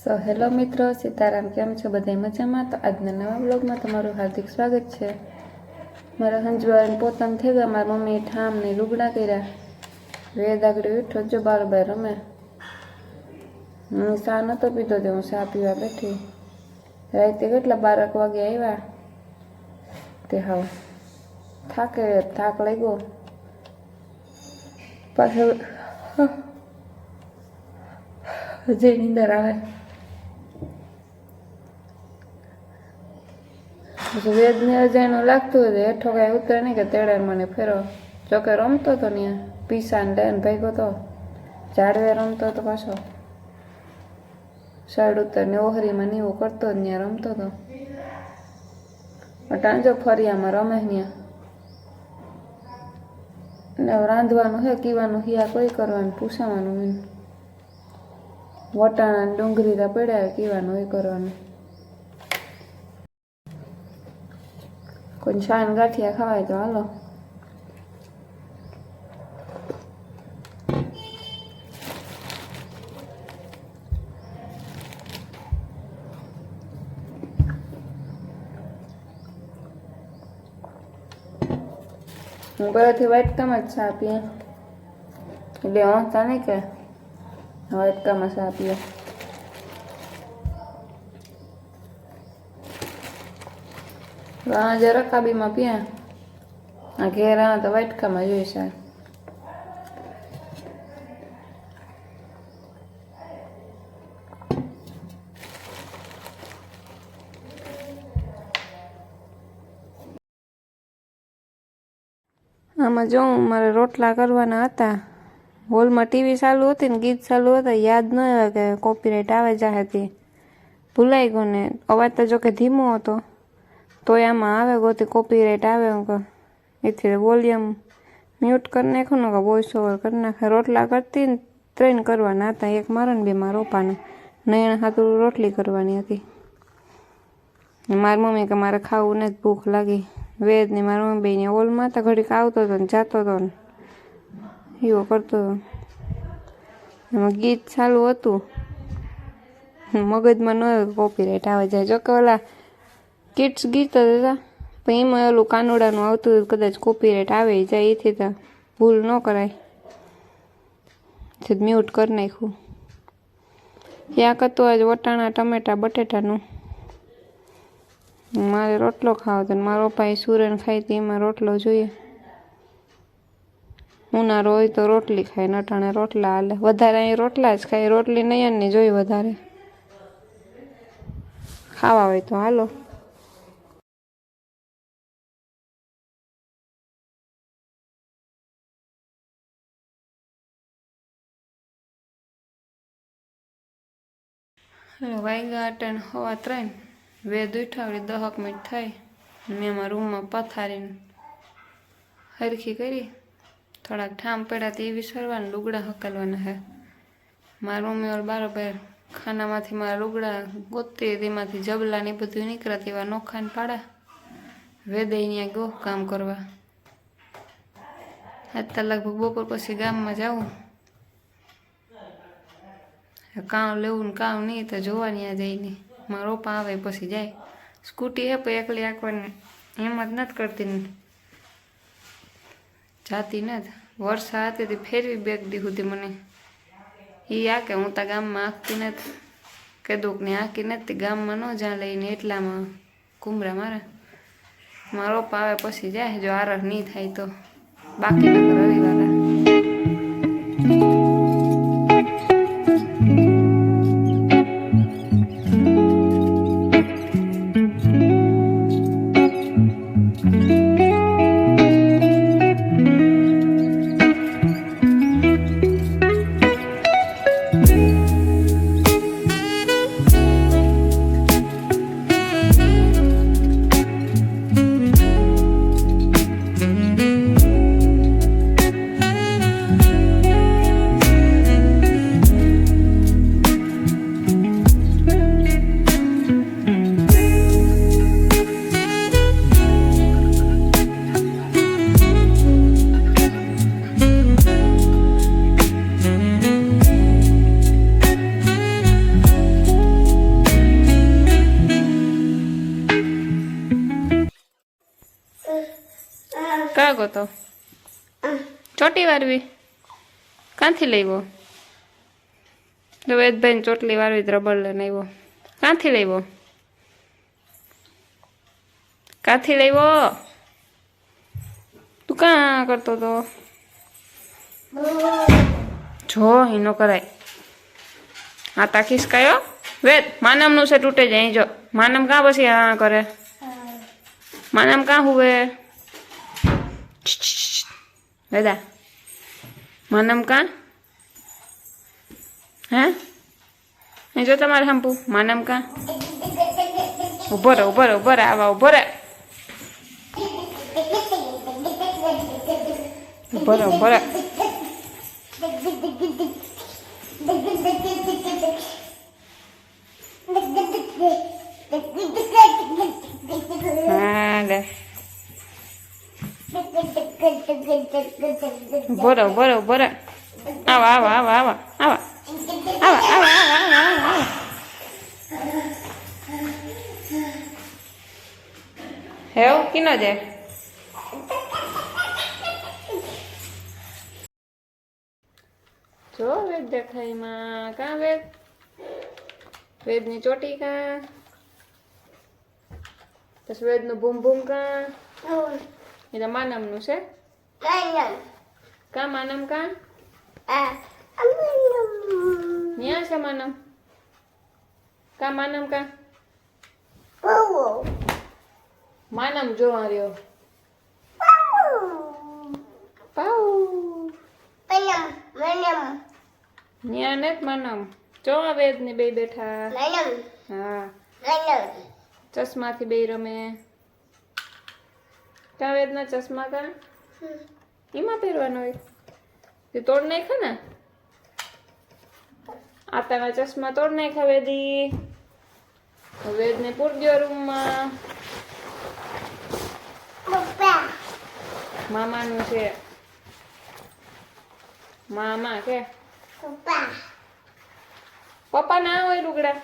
Hello મિત્રો, સીતારામ. કેમ છો બધા? મજામાં? તો આજના નવા બ્લોગમાં તમારું હાર્દિક સ્વાગત છે. મારા હંજવાળાને પોતાને થઈ ગયા. મારા મમ્મીએ ઠામ ને લુગડા કર્યા. વેદ આગળ ઉઠો જો બાળબાઈ રમે. હું ચા નહોતો પીધો તે હું ચા પીવા બેઠી. રાતે કેટલા 12 વાગે આવ્યા તે હા થાક લાગ્યો પાછો હજી નીંદર આવે. વેદને અજાણું લાગતું હોય હેઠો કાંઈ ઉતરે નહીં કે તેડે મને ફેરો. જોકે રમતો હતો ત્યાં પીસાને લઈને ભાગ્યો તો ઝાડવે રમતો હતો. પાછો સાઈડ ઉતરને ઓહરીમાં નીવો કરતો જ ત્યાં રમતો હતો. ટાંજો ફરિયામાં રમે ત્યાં ને રાંધવાનું હે કીવાનું હિયા કોઈ કરવાનું પૂછાવાનું હોય. વટાણા ડુંગળી પડ્યા કીવાનું હોય કરવાનું. કોઈ શાન ગાંઠિયા ખવાય તો હાલો. હું બધાથી વાટકામાં જ ચા પીએ એટલે વાંચતા નહીં કે વાટકામાં ચા પીએ. આજે રકાબીમાં પીયા આ ઘેર આ તો વાટકામાં જોઈશે. આમાં જોઉં મારે રોટલા કરવાના હતા. હોલમાં ટીવી ચાલુ હતી ને ગીત ચાલુ હતા. યાદ ન આવ્યા કે કોપીરાઇટ આવે જાહે તે ભૂલાઈ ગયું ને અવાજ તો જો કે ધીમો હતો તોય આમાં આવે ગોતી કોપીરાઇટ આવે. એથી વોલ્યુમ મ્યુટ કરી નાખ્યું ને કે વોઇસ ઓવર કરી નાખે. રોટલા કરતી ને 3 કરવાના હતા. એક મારા ને 2 મારા પપ્પાને. નયણ હાથું રોટલી કરવાની હતી. મારી મમ્મી કે મારે ખાવું ને ભૂખ લાગી. વેદ ને મારી મમ્મી બેને ઓલમાં તો ઘડીક આવતો હતો ને જતો હતો ને એવો કરતો હતો. એમાં ગીત ચાલુ હતું મગજમાં ન કોપીરાઇટ આવે જાય. જોકે ઓલા કિડ્સ ગીત હતા પણ એમાં ઓલું કાનુડાનું આવતું કદાચ કોપીરાઇટ આવે જાય. એથી તો ભૂલ ન કરાય. મ્યુટ કરી નાખ્યું. યાક હતું આજ વટાણા ટમેટા બટેટાનું. મારે રોટલો ખાવો હતો. મારો પપ્પાએ સુરણ ખાઈ હતી એમાં રોટલો જોઈએ. ઉનાળો હોય તો રોટલી ખાય નટાણે રોટલા હાલે. વધારે અહીં રોટલા જ ખાય. રોટલી નયનની જોઈ વધારે ખાવા હોય તો હાલો. હેલો વાગ્યા 2:15. વેદ ઉઠાવડી 10 મિનિટ થાય. મેં મારા રૂમમાં પથારીને હરખી કરી. થોડાક ઠામ પડ્યા તે વિસરવાના લુગડા હકાલવાના હે. મારા મમ્મી ઓર બારોબાર ખાનામાંથી મારા લુગડા ગોતતી તેમાંથી જબલા ને બધું નીકળ્યા તેવા નોખાને પાડા. વેદે અહીંયા ગયો કામ કરવા. આજ તો લગભગ બપોર પછી ગામમાં જાઉં. કામ લેવું ને કામ નહીં તો જોવાની આ જઈને મારો પપ્પા આવે પછી જાય. સ્કૂટી હે પણ એકલી આંકવાની હિંમત નથી કરતી ને જાતી નથી. વર્ષા હતી તે ફેરવી બેગ દી સુધી મને એ આકે હું તો ગામમાં આંકતી નથી. કીધું ને આંકી નથી ગામમાં ન જ્યાં લઈને એટલામાં કુમરા મારો પપ્પા આવે પછી જાય. જો આરહ નહીં થાય તો બાકી નકર રવિવારે. લાગો તો ચોટી વારવી ક્યાંથી લેવો વેદભાઈ ચોટલી વારવી રબડ લઈને આવ્યો ક્યાંથી લેવો ક્યાંથી લેવો તું ક્યાં કરતો તો જો એનો કરાય આ તાકીશ કયો વેદ માનમનું છે તૂટે જાય જો માનમ કાં પછી હા કરે માનમ કાં હુવે વેદા માનમ કાં હે એ જો તમારે હંપુ માનમ કાં ઉભો રહે આવા ઉભો રહે ઉભો રહે હા લે ઉભો રહે આવા હેવ કિનો દે જો વેદ દેખાય માં કાં વેદની ચોટી કાં પછી વેદનું બૂમ બૂમ કાં એ તો માનમનું છે કાં માનમ કાં ન્યા છે માનમ કાં માનમ કાં માનમ જો રહ્યો પાઉ ન્યા ને માનમ જો આ વેદ ને બે બેઠા હા ચશ્માથી બે રમે કા વેદ ના ચશ્મા કા એમાં પહેરવાનો હોય તે તોડ નાખે ને આતાના ચશ્મા તોડ નાખ્યા વેદી વેદ ને પૂરજો રૂમમાં મામાનું છે મામા કે પપ્પા ના હોય લુગડા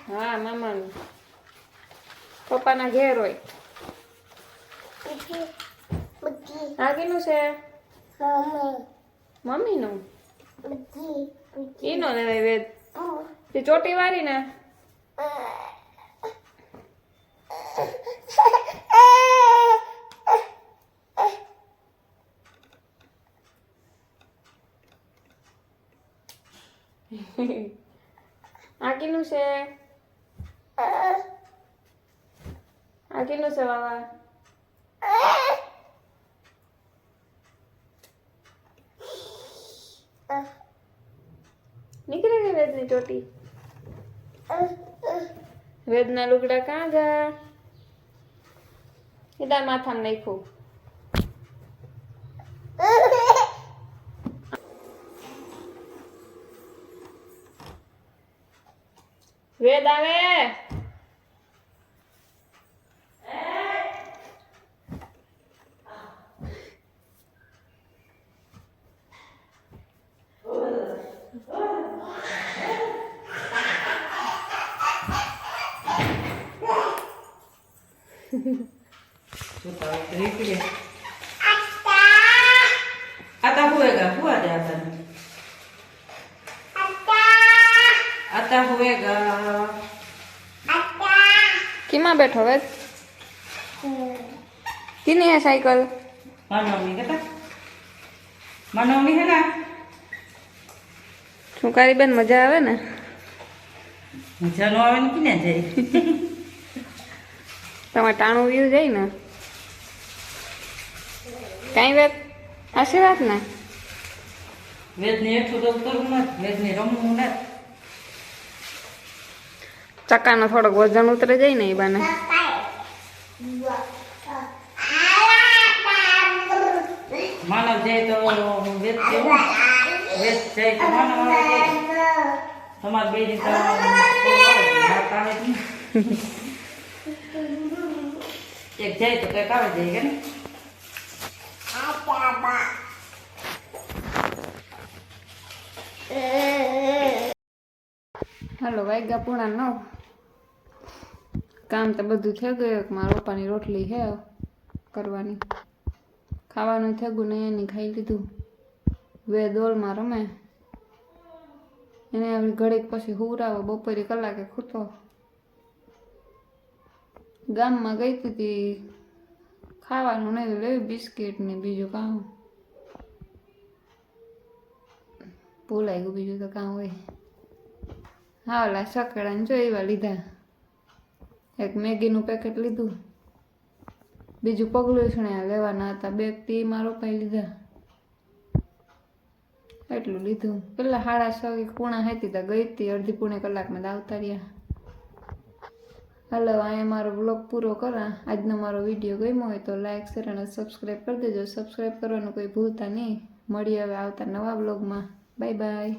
હા મામાનું પપ્પાના ઘેર હોય આ કેનું છે મમ્મીનું ઈનો લેવાય વેદ તે ચોટી વારી ને આ કેનું છે બાબા નીકળી ગઈ વેદની ચોટી વેદના લુગડા કાં ગયા સીધા માથામાં નાખ્યું વેદ આવે आता होएगा हुआ दे आता होएगा किमा बैठो वेद किनी है साइकिल मनोमी कहता मनोमी है ना છુકારી બેન મજા આવે ને મજા નો આવે ને કિને જાય તમારે ટાણું વ્યૂ જાય ને કઈ વેદ આશીર્વાદ ને વેદ ને એટલું તો કરવું નથી વેદ ને રમવું નથી ચક્કાનો થોડોક વજન ઉતરે જાય ને એ બાને માનવ જાય તો વેદ કેવું વેદ જાય તો માનવ આવે તમારે બે રીતે એક જાય તો કઈક આવે જાય કે ને હાલો વાગ્યા પૂણા 9 કામ તો બધું થઈ ગયું મારા પપ્પાની રોટલી હે કરવાની. ખાવાનું થયું ને એની ખાઈ લીધું. વે દોલમાં રમે એને હવે ઘડીક પછી હુરાવો. બપોરે કલાકે ખૂતો. ગામમાં ગઈ હતી ખાવાનું નહીં લેવી બિસ્કિટ ને બીજું કામ ભૂલાઈ ગયું. બીજું તો કામ હોય. હા ઓલા સકેડાને જોઈવા લીધા. એક મેગીનું પેકેટ લીધું. બીજું પગલું છણે લેવાના હતા. 2 ટીમાં રોપાઈ લીધા. એટલું લીધું. પેલા 6:30 પૂણા હતી તો ગઈ હતી. અડધી પોણી કલાકમાં જ આવતા રહ્યા. હાલો અહીંયા મારો બ્લોગ પૂરો કરા. આજનો મારો વિડીયો ગમ્યો હોય તો લાઈક શેર અને સબસ્ક્રાઈબ કરી દેજો. સબસ્ક્રાઈબ કરવાનું કોઈ ભૂલતા નહીં. મળીએ હવે આવતા નવા બ્લોગમાં. Bye bye.